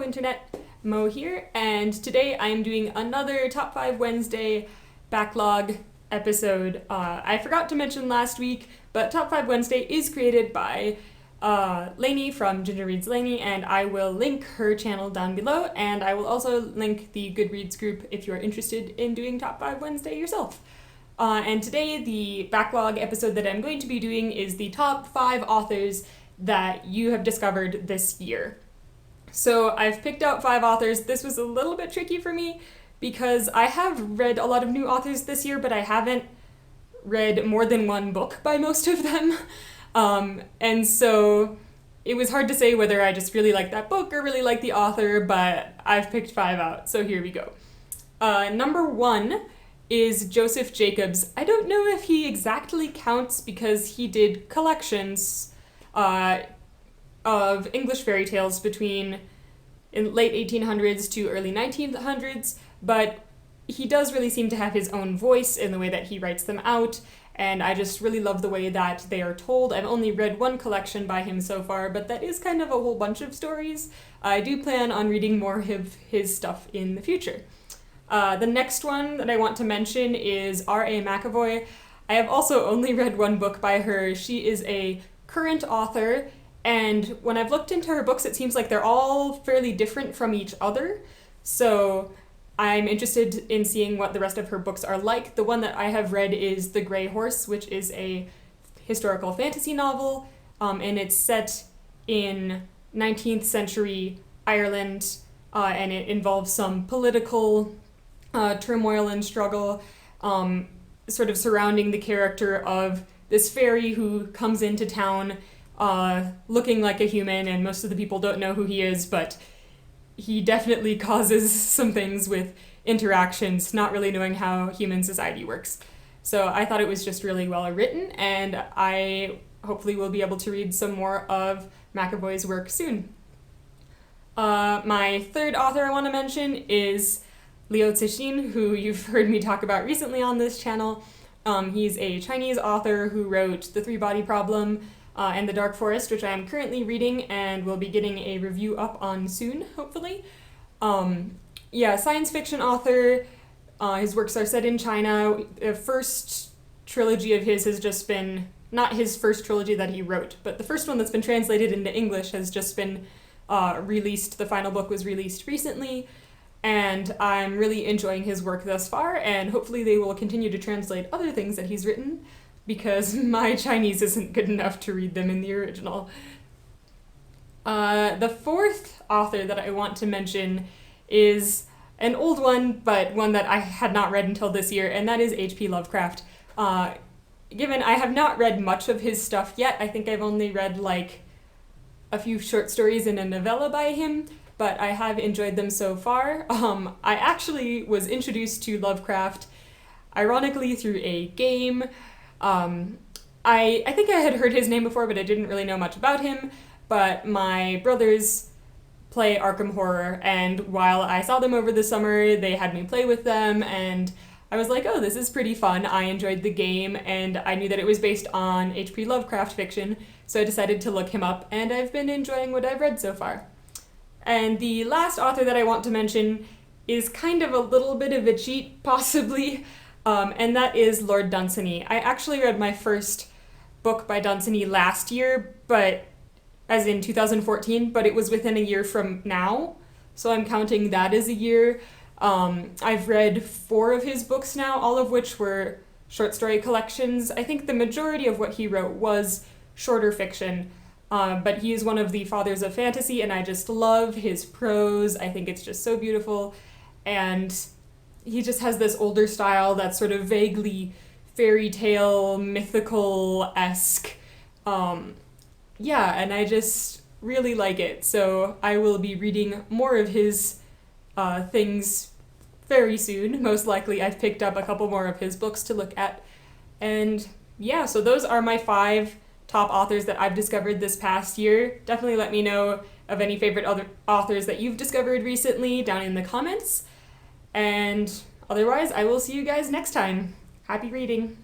Internet, Mo here, and today I am doing another Top 5 Wednesday backlog episode. I forgot to mention last week, but Top 5 Wednesday is created by Lainey from Ginger Reads Lainey, and I will link her channel down below, and I will also link the Goodreads group if you're interested in doing Top 5 Wednesday yourself. And today the backlog episode that I'm going to be doing is the top 5 authors that you have discovered this year. So I've picked out 5 authors. This was a little bit tricky for me because I have read a lot of new authors this year, but I haven't read more than one book by most of them. And so it was hard to say whether I just really like that book or really like the author, but I've picked 5 out, so here we go. Number 1 is Joseph Jacobs. I don't know if he exactly counts because he did collections of English fairy tales between in late 1800s to early 1900s, but he does really seem to have his own voice in the way that he writes them out, and I just really love the way that they are told. I've only read one collection by him so far, but that is kind of a whole bunch of stories. I do plan on reading more of his stuff in the future. The next one that I want to mention is R.A. McAvoy. I have also only read one book by her. She is a current author, and when I've looked into her books, it seems like they're all fairly different from each other. So I'm interested in seeing what the rest of her books are like. The one that I have read is The Grey Horse, which is a historical fantasy novel, and it's set in 19th century Ireland, and it involves some political turmoil and struggle sort of surrounding the character of this fairy who comes into town looking like a human, and most of the people don't know who he is, but he definitely causes some things with interactions, not really knowing how human society works. So I thought it was just really well written, and I hopefully will be able to read some more of McAvoy's work soon. My third author I want to mention is Titian, who you've heard me talk about recently on this channel. He's a Chinese author who wrote The Three-Body Problem and The Dark Forest, which I am currently reading and will be getting a review up on soon, hopefully. Science fiction author. His works are set in China. The first trilogy of his has just been, not his first trilogy that he wrote, but the first one that's been translated into English has just been released. The final book was released recently, and I'm really enjoying his work thus far, and hopefully they will continue to translate other things that he's written, because my Chinese isn't good enough to read them in the original. The fourth author that I want to mention is an old one, but one that I had not read until this year, and that is H.P. Lovecraft. Given I have not read much of his stuff yet, I think I've only read like a few short stories and a novella by him, but I have enjoyed them so far. I actually was introduced to Lovecraft, ironically, through a game. I think I had heard his name before, but I didn't really know much about him, but my brothers play Arkham Horror, and while I saw them over the summer, they had me play with them, and I was like, oh, this is pretty fun. I enjoyed the game, and I knew that it was based on H.P. Lovecraft fiction, so I decided to look him up, and I've been enjoying what I've read so far. And the last author that I want to mention is kind of a little bit of a cheat, possibly, and that is Lord Dunsany. I actually read my first book by Dunsany last year, but as in 2014, but it was within a year from now, so I'm counting that as a year. I've read 4 of his books now, all of which were short story collections. I think the majority of what he wrote was shorter fiction, but he is one of the fathers of fantasy, and I just love his prose. I think it's just so beautiful, and he just has this older style that's sort of vaguely fairy tale, mythical-esque. And I just really like it, so I will be reading more of his things very soon. Most likely I've picked up a couple more of his books to look at, and yeah, so those are my 5 top authors that I've discovered this past year. Definitely let me know of any favorite other authors that you've discovered recently down in the comments. And otherwise, I will see you guys next time. Happy reading!